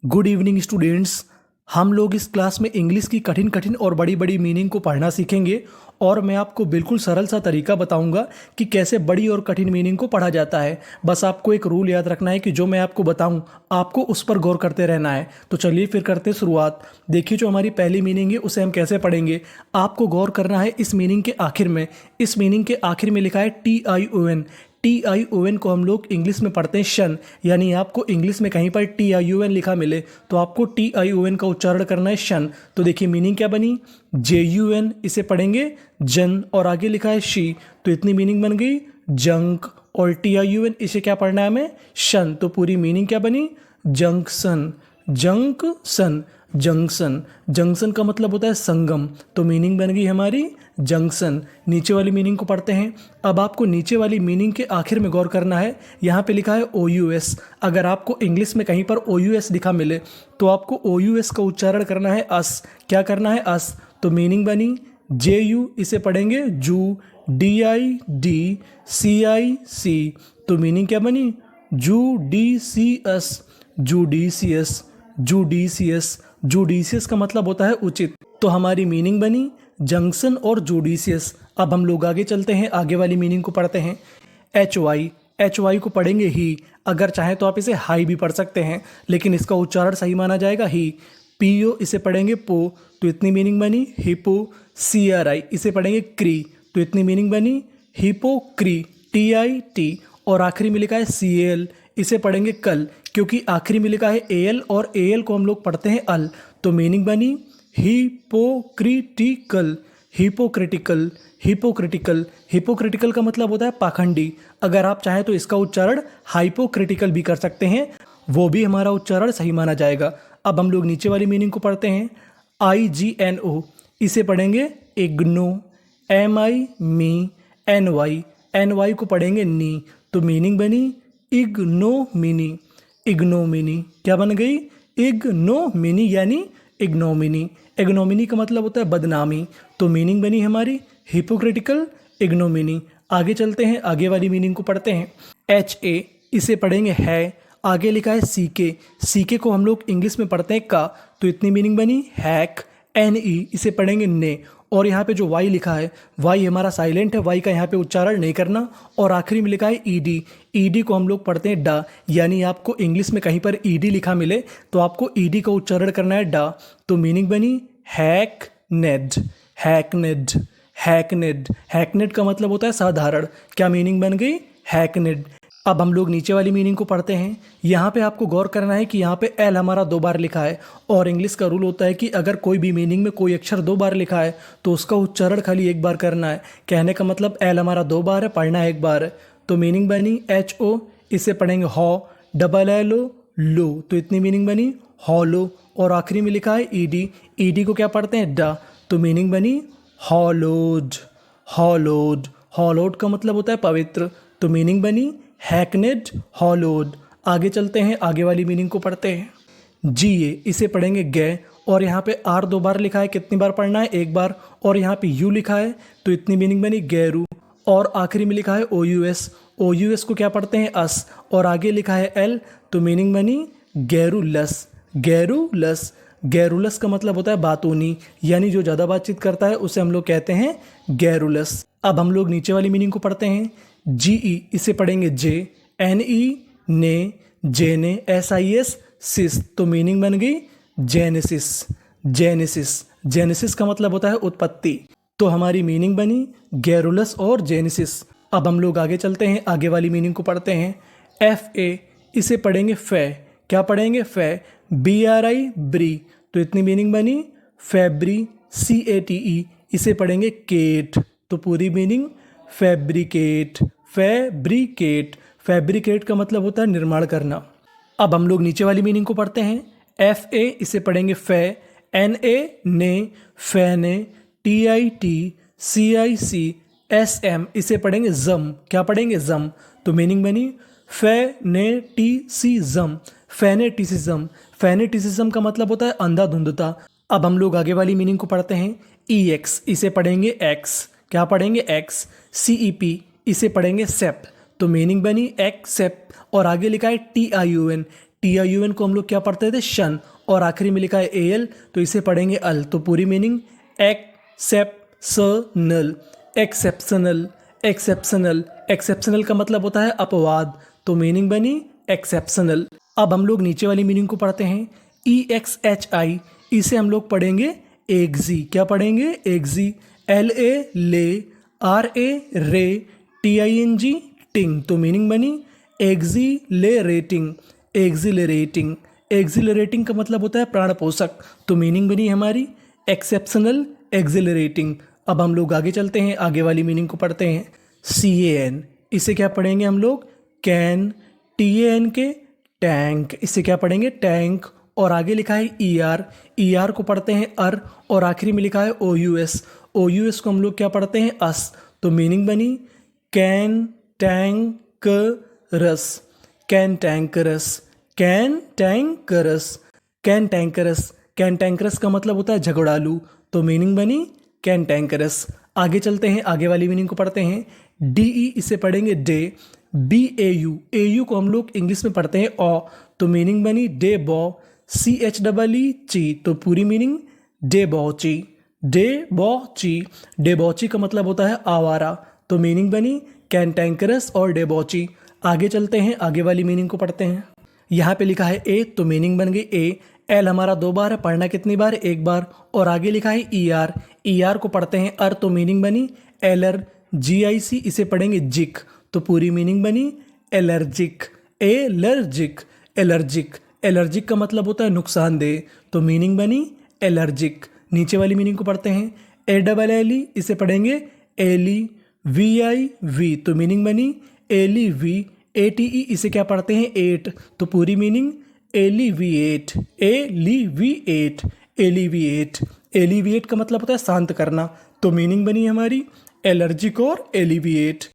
Good evening students. हम लोग इस क्लास में इंग्लिश की कठिन कठिन और बड़ी बड़ी मीनिंग को पढ़ना सीखेंगे और मैं आपको बिल्कुल सरल सा तरीका बताऊंगा कि कैसे बड़ी और कठिन मीनिंग को पढ़ा जाता है। बस आपको एक रूल याद रखना है कि जो मैं आपको बताऊं आपको उस पर गौर करते रहना है। तो चलिए फिर करते हैं शुरुआत। देखिए जो हमारी पहली मीनिंग है उसे हम कैसे पढ़ेंगे। आपको गौर करना है इस मीनिंग के आखिर में। इस मीनिंग के आखिर में लिखा है TION। TION को हम लोग इंग्लिश में पढ़ते हैं शन, यानी आपको इंग्लिश में कहीं पर TION लिखा मिले तो आपको TION का उच्चारण करना है शन। तो देखिए मीनिंग क्या बनी, JUN इसे पढ़ेंगे जन, और आगे लिखा है शी, तो इतनी मीनिंग बन गई जंक। और TION इसे क्या पढ़ना है हमें, शन, तो पूरी मीनिंग क्या बनी, जंक्शन। जंक्शन, जंक्शन, जंक्शन का मतलब होता है संगम, तो मीनिंग बन गई हमारी जंक्शन। नीचे वाली मीनिंग को पढ़ते हैं। अब आपको नीचे वाली मीनिंग के आखिर में गौर करना है। यहाँ पे लिखा है OUS। अगर आपको इंग्लिश में कहीं पर OUS लिखा मिले तो आपको OUS का उच्चारण करना है अस। क्या करना है, अस, तो मीनिंग बनी JU इसे पढ़ेंगे जू, DIDCIC, तो मीनिंग क्या बनी, जुडीसीएस, जुडीसीएस, जुडीसीएस। जुडीसियस का मतलब होता है उचित, तो हमारी मीनिंग बनी जंक्शन और जुडीसियस। अब हम लोग आगे चलते हैं, आगे वाली मीनिंग को पढ़ते हैं। HY, HY को पढ़ेंगे ही, अगर चाहे तो आप इसे हाई भी पढ़ सकते हैं लेकिन इसका उच्चारण सही माना जाएगा ही। PO इसे पढ़ेंगे पो, तो इतनी मीनिंग बनी हिपो। CRI इसे पढ़ेंगे क्री, तो इतनी मीनिंग बनी हिपोक्री। TIT और आखिरी में लिखा है CAL इसे पढ़ेंगे कल, क्योंकि आखिरी में लिखा है AL और AL को हम लोग पढ़ते हैं अल, तो मीनिंग बनी हिपोक्रिटिकल। हिपोक्रिटिकल, हिपोक्रिटिकल, हिपोक्रिटिकल का मतलब होता है पाखंडी। अगर आप चाहें तो इसका उच्चारण हाइपोक्रिटिकल भी कर सकते हैं, वो भी हमारा उच्चारण सही माना जाएगा। अब हम लोग नीचे वाली मीनिंग को पढ़ते हैं। IGNO इसे पढ़ेंगे इग्नो। MI मी, NY को पढ़ेंगे नी, तो मीनिंग बनी इग्नोमिनी। इग्नोमिनी क्या बन गई, इग्नोमिनी, यानी इग्नोमिनी। इग्नोमिनी का मतलब होता है बदनामी, तो मीनिंग बनी हमारी हिपोक्रिटिकल, इग्नोमिनी। आगे चलते हैं, आगे वाली मीनिंग को पढ़ते हैं। HA इसे पढ़ेंगे है, आगे लिखा है CK। CK को हम लोग इंग्लिश में पढ़ते हैं का, तो इतनी मीनिंग बनी हैक। NE इसे पढ़ेंगे ने, और यहाँ पे जो Y लिखा है Y हमारा साइलेंट है, Y का यहाँ पे उच्चारण नहीं करना। और आखिरी में लिखा है ED, ED को हम लोग पढ़ते हैं डा, यानी आपको इंग्लिश में कहीं पर ED लिखा मिले तो आपको ED का उच्चारण करना है डा, तो मीनिंग बनी हैकनेड। हैकनेड, हैकनेड, हैकनेड का मतलब होता है साधारण। क्या मीनिंग बन गई, हैकनेड। अब हम लोग नीचे वाली मीनिंग को पढ़ते हैं। यहाँ पे आपको गौर करना है कि यहाँ पे L हमारा 2 बार लिखा है, और इंग्लिश का रूल होता है कि अगर कोई भी मीनिंग में कोई अक्षर 2 बार लिखा है तो उसका उच्चारण खाली 1 बार करना है। कहने का मतलब L हमारा 2 बार है, पढ़ना 1 बार है, तो मीनिंग बनी HO इसे पढ़ेंगे हॉ, LLO लो, तो इतनी मीनिंग बनी हॉलो। और आखिरी में लिखा है ED को क्या पढ़ते हैं डा, तो मीनिंग बनी हॉलोड। हॉलोड, हॉलोड का मतलब होता है पवित्र, तो मीनिंग बनी हैकनेड, हॉलोड। आगे चलते हैं, आगे वाली मीनिंग को पढ़ते हैं। GA इसे पढ़ेंगे गे, और यहाँ पे R 2 बार लिखा है, कितनी बार पढ़ना है, 1 बार, और यहाँ पे U लिखा है, तो इतनी मीनिंग बनी गैरू। और आखिरी में लिखा है OUS को क्या पढ़ते हैं अस, और आगे लिखा है L, तो मीनिंग बनी गैरुलस। गैरुलस, गैरुलस का मतलब होता है बातूनी, यानी जो ज़्यादा बातचीत करता है उसे हम लोग कहते हैं गैरुलस। अब हम लोग नीचे वाली मीनिंग को पढ़ते हैं। GE इसे पढ़ेंगे जे, NE ने, जेने, SIS सिस, तो मीनिंग बन गई जेनेसिस। जेनेसिस, जेनेसिस का मतलब होता है उत्पत्ति, तो हमारी मीनिंग बनी गैरुलस और जेनेसिस। अब हम लोग आगे चलते हैं, आगे वाली मीनिंग को पढ़ते हैं। FA इसे पढ़ेंगे फै, क्या पढ़ेंगे फै, BRI ब्री, तो इतनी मीनिंग बनी फैब्री। CATE इसे पढ़ेंगे केट, तो पूरी मीनिंग फैब्रिकेट। फैब्रिकेट, फैब्रिकेट का मतलब होता है निर्माण करना। अब हम लोग नीचे वाली मीनिंग को पढ़ते हैं। FA इसे पढ़ेंगे फै, NA ने, फैने, TIT CIC SM इसे पढ़ेंगे जम, क्या पढ़ेंगे जम, तो मीनिंग बनी फेनेटिसिज्म। फेनेटिसिज्म, फेनेटिसिज्म का मतलब होता है अंधाधुंधता। अब हम लोग आगे वाली मीनिंग को पढ़ते हैं। EX इसे पढ़ेंगे एक्स, क्या पढ़ेंगे एक्स। CEP इसे पढ़ेंगे सेप, तो मीनिंग बनी एक्सेप। और आगे लिखा है TION, TIUN को हम लोग क्या पढ़ते थे, शन, और आखिरी में लिखा है AL तो इसे पढ़ेंगे अल। तो पूरी meaning exceptional, exceptional, exceptional. Exceptional का मतलब होता है अपवाद, तो मीनिंग बनी एक्सेप्शनल। अब हम लोग नीचे वाली मीनिंग को पढ़ते हैं। EXHI, इसे हम लोग पढ़ेंगे एग्जी। क्या पढ़ेंगे, एग्जी। LA ले, RA रे, TING टिंग, तो मीनिंग बनी एक्सिलरेटिंग, एक्सिलरेटिंग। एक्सिलरेटिंग का मतलब होता है प्राण पोषक, तो मीनिंग बनी हमारी एक्सेप्शनल, एक्सिलरेटिंग। अब हम लोग आगे चलते हैं, आगे वाली मीनिंग को पढ़ते हैं। CAN, इसे क्या पढ़ेंगे हम लोग, कैन। TAN के टैंक, इसे क्या पढ़ेंगे, टैंक। और आगे लिखा है ER, ER को पढ़ते हैं अर, और आखिरी में लिखा है OUS, OUS को हम लोग क्या पढ़ते हैं, अस। तो मीनिंग बनी cantankerous, cantankerous, cantankerous, cantankerous. Cantankerous का मतलब होता है झगड़ालू, तो मीनिंग बनी कैन टैंकरस। आगे चलते हैं, आगे वाली मीनिंग को पढ़ते हैं। DE, इसे पढ़ेंगे डे। BAU, AU को हम लोग इंग्लिश में पढ़ते हैं ऑ, तो मीनिंग बनी डे बॉ। CHEE ची, तो पूरी मीनिंग डे बॉची, डे बॉची। डे बॉची का मतलब होता है आवारा, तो मीनिंग बनी कैंटैंकरस और डेबॉची। आगे चलते हैं, आगे वाली मीनिंग को पढ़ते हैं। यहाँ पे लिखा है ए, तो मीनिंग बन गई ए। एल हमारा 2 बार है, पढ़ना कितनी बार, 1 बार। और आगे लिखा है ER, ER को पढ़ते हैं अर, तो मीनिंग बनी एलर। GIC, इसे पढ़ेंगे जिक, तो पूरी मीनिंग बनी एलर्जिक, एलर्जिक, एलर्जिक। एलर्जिक का मतलब होता है नुकसानदेह, तो मीनिंग बनी एलर्जिक। नीचे वाली मीनिंग को पढ़ते हैं। ALLE, इसे पढ़ेंगे एली। VIV, तो मीनिंग बनी एलिवी। ATE, इसे क्या पढ़ते हैं, एट, तो पूरी meaning alleviate, alleviate, alleviate. Alleviate का मतलब होता है शांत करना, तो मीनिंग बनी हमारी एलर्जिक और एलिविएट।